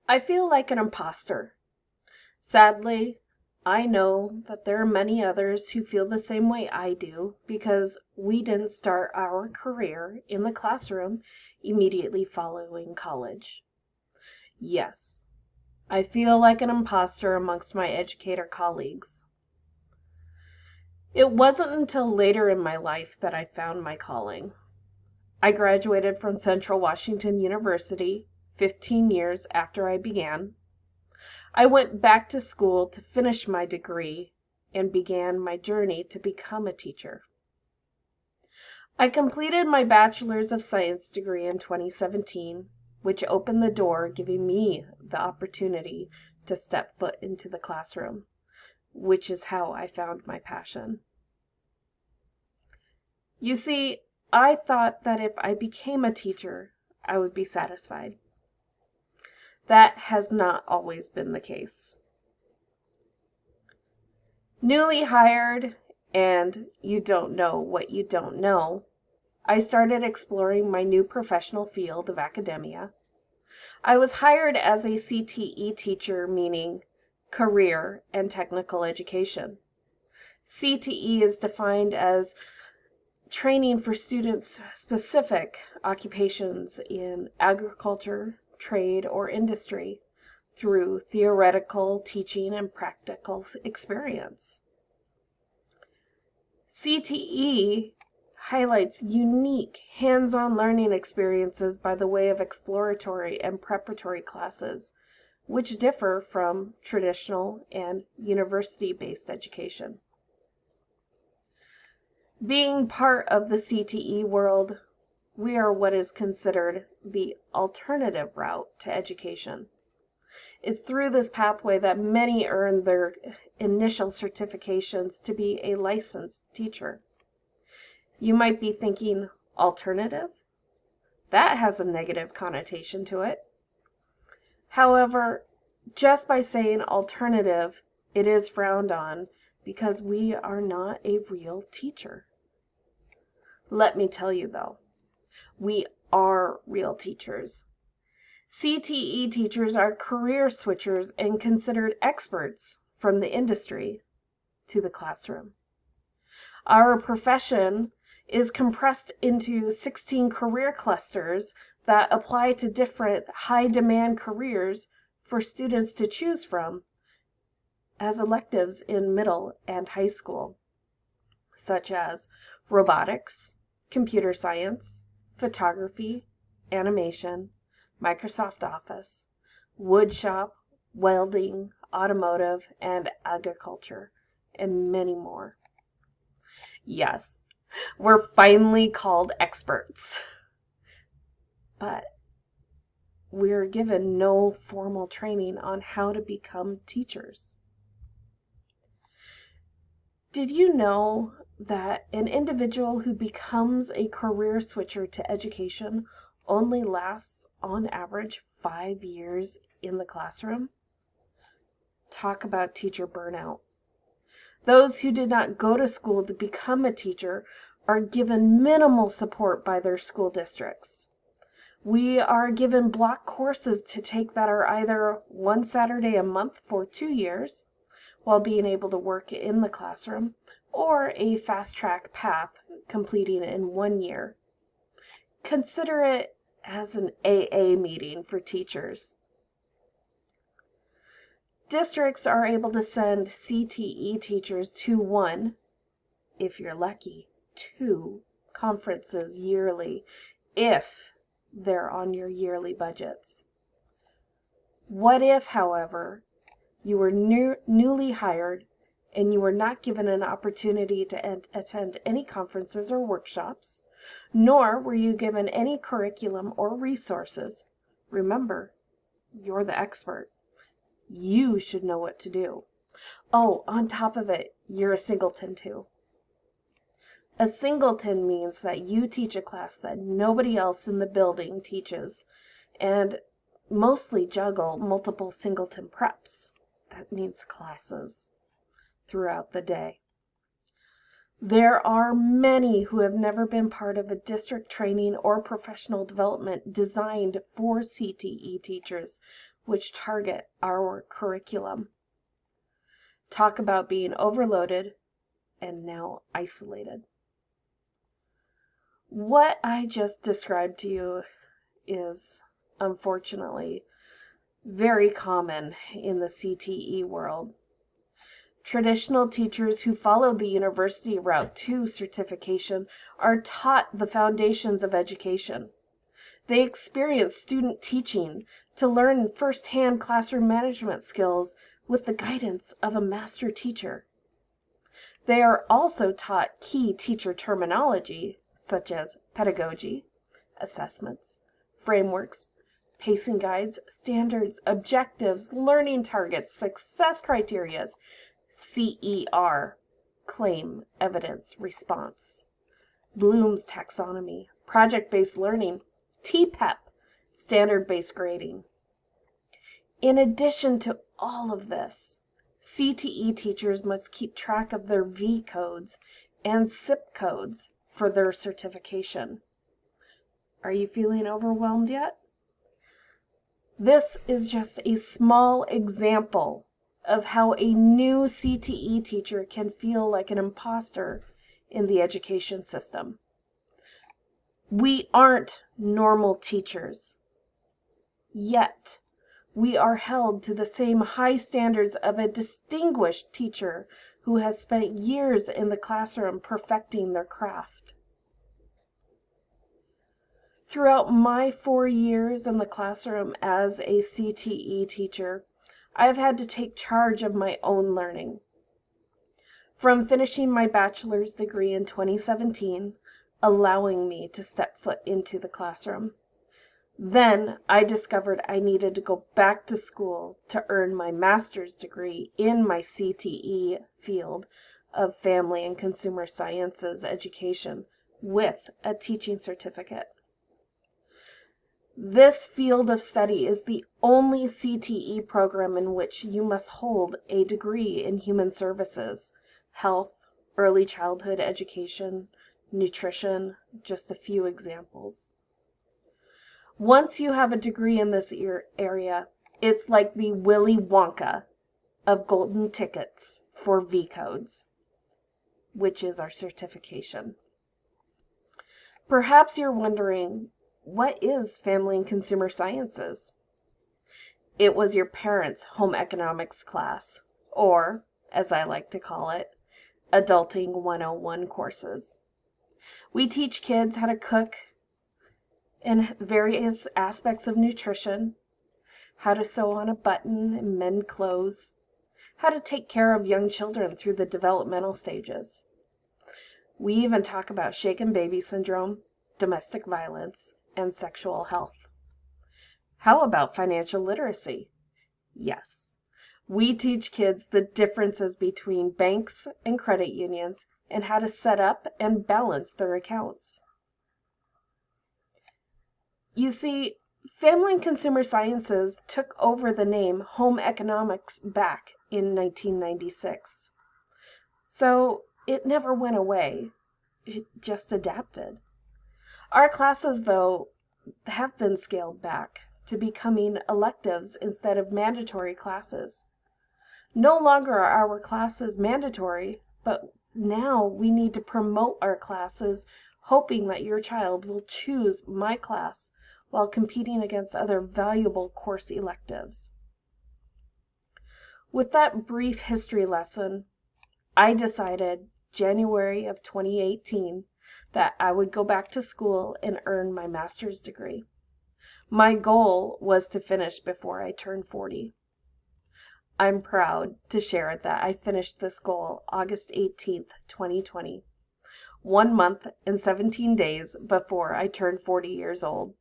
I feel like an imposter. Sadly, I know that there are many others who feel the same way I do because we didn't start our career in the classroom immediately following college. Yes, I feel like an imposter amongst my educator colleagues. It wasn't until later in my life that I found my calling. I graduated from Central Washington University 15 years after I began. I went back to school to finish my degree and began my journey to become a teacher. I completed my Bachelor's of Science degree in 2017, which opened the door, giving me the opportunity to step foot into the classroom, which is how I found my passion. You see, I thought that if I became a teacher, I would be satisfied. That has not always been the case. Newly hired, and you don't know what you don't know, I started exploring my new professional field of academia. I was hired as a CTE teacher, meaning career and technical education. CTE is defined as training for students specific occupations in agriculture, trade, or industry through theoretical teaching and practical experience. CTE highlights unique hands-on learning experiences by the way of exploratory and preparatory classes, which differ from traditional and university-based education. Being part of the CTE world, we are what is considered the alternative route to education. It's through this pathway that many earn their initial certifications to be a licensed teacher. You might be thinking, alternative? That has a negative connotation to it. However, just by saying alternative, it is frowned on because we are not a real teacher. Let me tell you though, we are real teachers. CTE teachers are career switchers and considered experts from the industry to the classroom. Our profession is compressed into 16 career clusters that apply to different high-demand careers for students to choose from as electives in middle and high school, such as robotics, computer science, photography, animation, Microsoft Office, woodshop, welding, automotive, and agriculture, and many more. Yes, we're finally called experts, but we're given no formal training on how to become teachers. Did you know that an individual who becomes a career switcher to education only lasts on average 5 years in the classroom? Talk about teacher burnout. Those who did not go to school to become a teacher are given minimal support by their school districts. We are given block courses to take that are either one Saturday a month for 2 years, while being able to work in the classroom, or a fast-track path completing in 1 year. Consider it as an AA meeting for teachers. Districts are able to send CTE teachers to 1, if you're lucky, 2 conferences yearly, if they're on your yearly budgets. What if, however, you were newly hired and you were not given an opportunity to attend any conferences or workshops, nor were you given any curriculum or resources? Remember, you're the expert. You should know what to do. Oh, on top of it, you're a singleton too. A singleton means that you teach a class that nobody else in the building teaches, and mostly juggle multiple singleton preps. That means classes throughout the day. There are many who have never been part of a district training or professional development designed for CTE teachers, which target our curriculum. Talk about being overloaded and now isolated. What I just described to you is, unfortunately, very common in the CTE world. Traditional teachers who follow the university route to certification are taught the foundations of education. They experience student teaching to learn firsthand classroom management skills with the guidance of a master teacher. They are also taught key teacher terminology, such as pedagogy, assessments, frameworks, pacing guides, standards, objectives, learning targets, success criteria, CER, claim, evidence, response, Bloom's taxonomy, project-based learning, TPEP, standard-based grading. In addition to all of this, CTE teachers must keep track of their V codes and SIP codes for their certification. Are you feeling overwhelmed yet? This is just a small example of how a new CTE teacher can feel like an imposter in the education system. We aren't normal teachers, yet we are held to the same high standards of a distinguished teacher who has spent years in the classroom perfecting their craft. Throughout my 4 years in the classroom as a CTE teacher, I've had to take charge of my own learning. From finishing my bachelor's degree in 2017, allowing me to step foot into the classroom. Then I discovered I needed to go back to school to earn my master's degree in my CTE field of Family and Consumer Sciences education with a teaching certificate. This field of study is the only CTE program in which you must hold a degree in human services, health, early childhood education, nutrition, just a few examples. Once you have a degree in this area, it's like the Willy Wonka of golden tickets for V codes, which is our certification. Perhaps you're wondering, what is Family and Consumer Sciences? It was your parents' home economics class, or, as I like to call it, Adulting 101 courses. We teach kids how to cook and various aspects of nutrition, how to sew on a button and mend clothes, how to take care of young children through the developmental stages. We even talk about shaken baby syndrome, domestic violence, and sexual health. How about financial literacy? Yes, we teach kids the differences between banks and credit unions and how to set up and balance their accounts. You see, Family and Consumer Sciences took over the name Home Economics back in 1996. So it never went away, it just adapted. Our classes, though, have been scaled back to becoming electives instead of mandatory classes. No longer are our classes mandatory, but now we need to promote our classes, hoping that your child will choose my class while competing against other valuable course electives. With that brief history lesson, I decided January of 2018 that I would go back to school and earn my master's degree. My goal was to finish before I turned 40. I'm proud to share that I finished this goal August 18th, 2020, 1 month and 17 days before I turned 40 years old.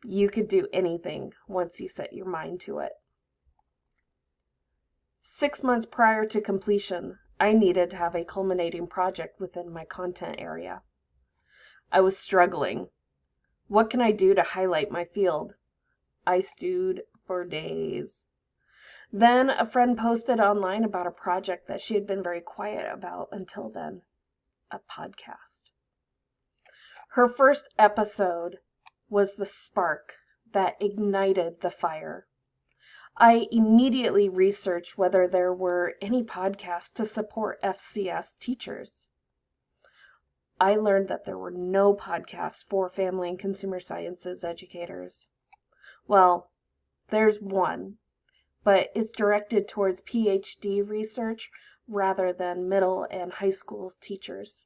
You could do anything once you set your mind to it. 6 months prior to completion, I needed to have a culminating project within my content area. I was struggling. What can I do to highlight my field? I stewed for days. Then a friend posted online about a project that she had been very quiet about until then, a podcast. Her first episode was the spark that ignited the fire. I immediately researched whether there were any podcasts to support FCS teachers. I learned that there were no podcasts for family and consumer sciences educators. Well, there's one, but it's directed towards PhD research rather than middle and high school teachers.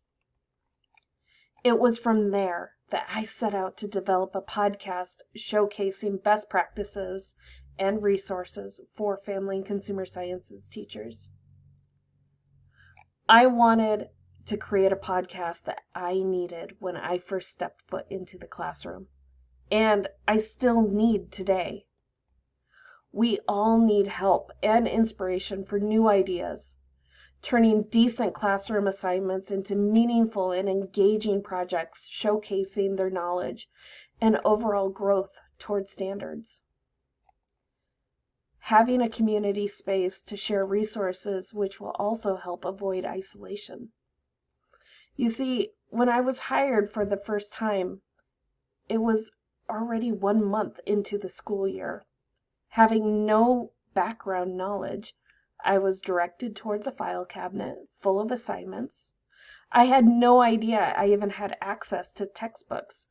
It was from there that I set out to develop a podcast showcasing best practices and resources for family and consumer sciences teachers. I wanted to create a podcast that I needed when I first stepped foot into the classroom, and I still need today. We all need help and inspiration for new ideas, turning decent classroom assignments into meaningful and engaging projects showcasing their knowledge and overall growth toward standards. Having a community space to share resources which will also help avoid isolation. You see, when I was hired for the first time, it was already 1 month into the school year. Having no background knowledge, I was directed towards a file cabinet full of assignments. I had no idea I even had access to textbooks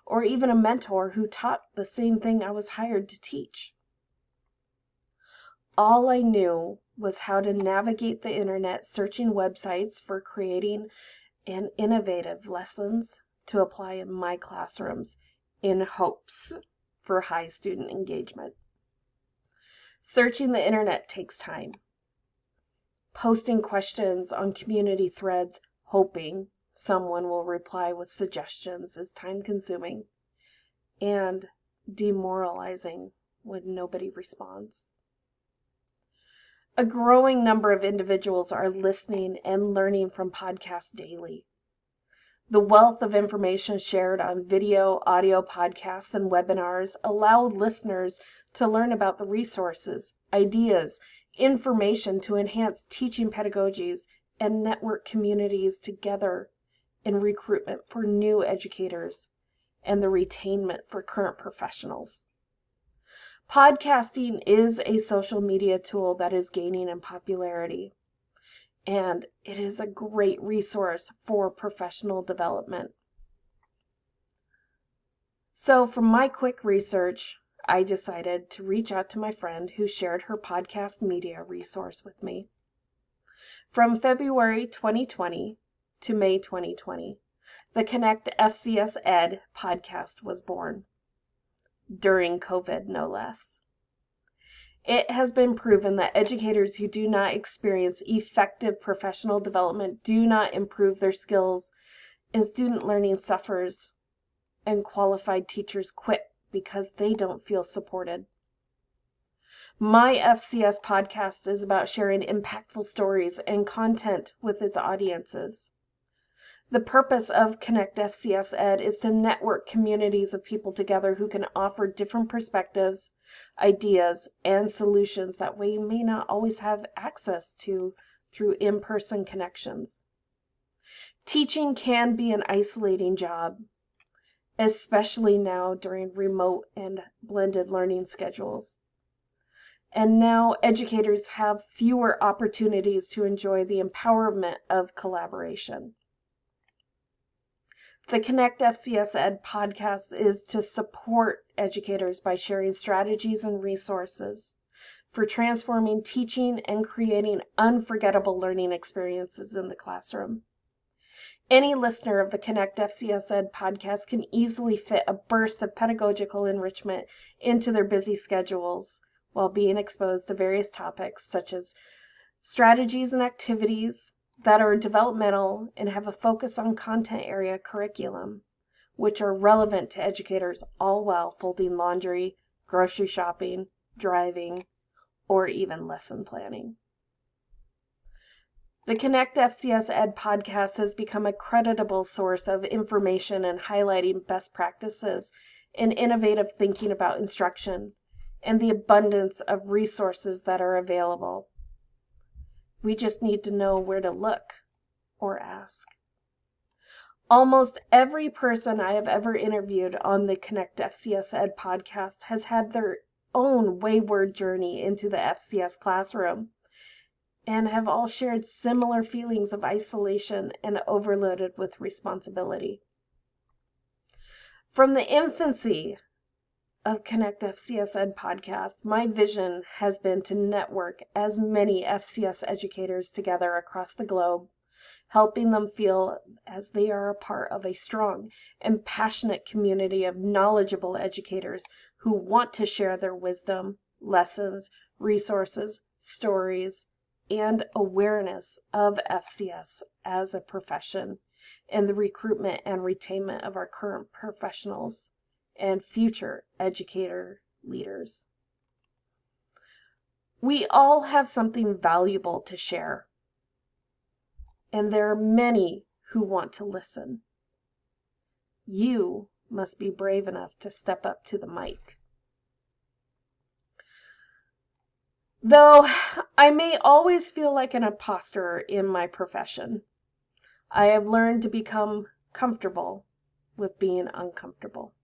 or even a mentor who taught the same thing I was hired to teach. All I knew was how to navigate the internet, searching websites for creating and innovative lessons to apply in my classrooms in hopes for high student engagement. Searching the internet takes time. Posting questions on community threads, hoping someone will reply with suggestions, is time-consuming and demoralizing when nobody responds. A growing number of individuals are listening and learning from podcasts daily. The wealth of information shared on video, audio podcasts, and webinars allow listeners to learn about the resources, ideas, information to enhance teaching pedagogies and network communities together in recruitment for new educators and the retainment for current professionals. Podcasting is a social media tool that is gaining in popularity, and it is a great resource for professional development. So from my quick research, I decided to reach out to my friend who shared her podcast media resource with me. From February 2020 to May 2020, the Connect FCS Ed podcast was born. During COVID, no less. It has been proven that educators who do not experience effective professional development do not improve their skills, and student learning suffers, and qualified teachers quit because they don't feel supported. My FCS podcast is about sharing impactful stories and content with its audiences. The purpose of Connect FCS Ed is to network communities of people together who can offer different perspectives, ideas, and solutions that we may not always have access to through in-person connections. Teaching can be an isolating job, especially now during remote and blended learning schedules. And now educators have fewer opportunities to enjoy the empowerment of collaboration. The Connect FCS Ed podcast is to support educators by sharing strategies and resources for transforming teaching and creating unforgettable learning experiences in the classroom. Any listener of the Connect FCS Ed podcast can easily fit a burst of pedagogical enrichment into their busy schedules while being exposed to various topics such as strategies and activities that are developmental and have a focus on content area curriculum, which are relevant to educators all while folding laundry, grocery shopping, driving, or even lesson planning. The Connect FCS Ed podcast has become a creditable source of information and highlighting best practices and innovative thinking about instruction and the abundance of resources that are available. We just need to know where to look or ask. Almost every person I have ever interviewed on the Connect FCS Ed podcast has had their own wayward journey into the FCS classroom and have all shared similar feelings of isolation and overloaded with responsibility. From the infancy of Connect FCS Ed podcast, my vision has been to network as many FCS educators together across the globe, helping them feel as they are a part of a strong and passionate community of knowledgeable educators who want to share their wisdom, lessons, resources, stories, and awareness of FCS as a profession and the recruitment and retainment of our current professionals and future educator leaders. We all have something valuable to share, and there are many who want to listen. You must be brave enough to step up to the mic. Though I may always feel like an imposter in my profession, I have learned to become comfortable with being uncomfortable.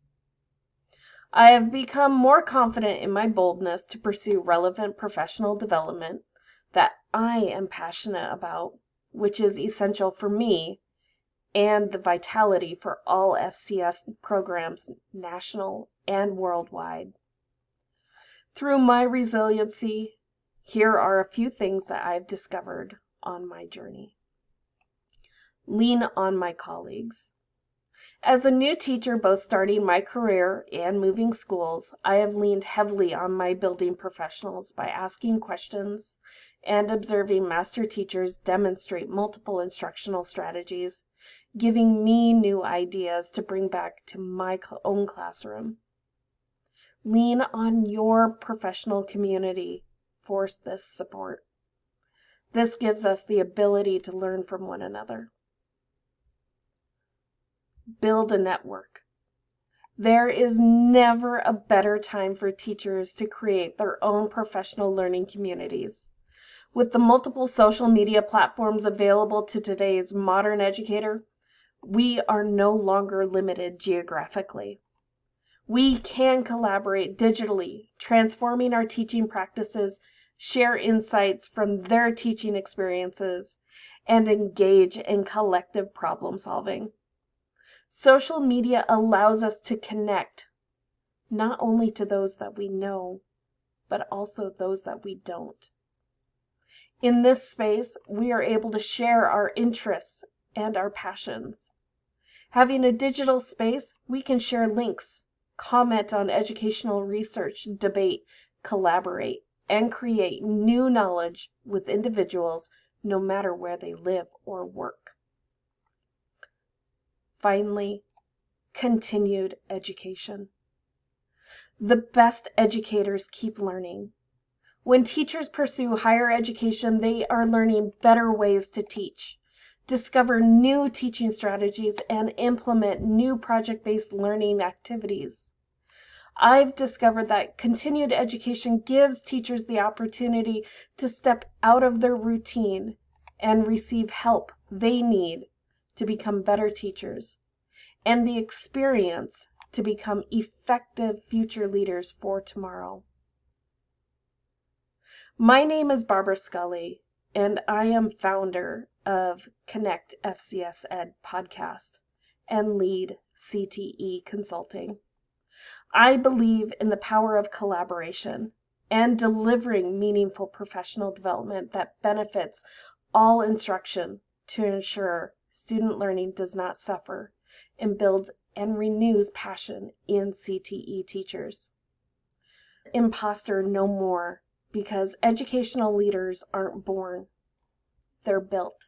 I have become more confident in my boldness to pursue relevant professional development that I am passionate about, which is essential for me and the vitality for all FCS programs, national and worldwide. Through my resiliency, here are a few things that I've discovered on my journey. Lean on my colleagues. As a new teacher, both starting my career and moving schools, I have leaned heavily on my building professionals by asking questions and observing master teachers demonstrate multiple instructional strategies, giving me new ideas to bring back to my own classroom. Lean on your professional community for this support. This gives us the ability to learn from one another. Build a network. There is never a better time for teachers to create their own professional learning communities. With the multiple social media platforms available to today's modern educator, we are no longer limited geographically. We can collaborate digitally, transforming our teaching practices, share insights from their teaching experiences, and engage in collective problem solving. Social media allows us to connect not only to those that we know, but also those that we don't. In this space, we are able to share our interests and our passions. Having a digital space, we can share links, comment on educational research, debate, collaborate, and create new knowledge with individuals no matter where they live or work. Finally, continued education. The best educators keep learning. When teachers pursue higher education, they are learning better ways to teach, discover new teaching strategies, and implement new project-based learning activities. I've discovered that continued education gives teachers the opportunity to step out of their routine and receive help they need to become better teachers, and the experience to become effective future leaders for tomorrow. My name is Barbara Scully, and I am founder of Connect FCS Ed podcast and lead CTE Consulting. I believe in the power of collaboration and delivering meaningful professional development that benefits all instruction to ensure student learning does not suffer and builds and renews passion in CTE teachers. Imposter no more, because educational leaders aren't born, they're built.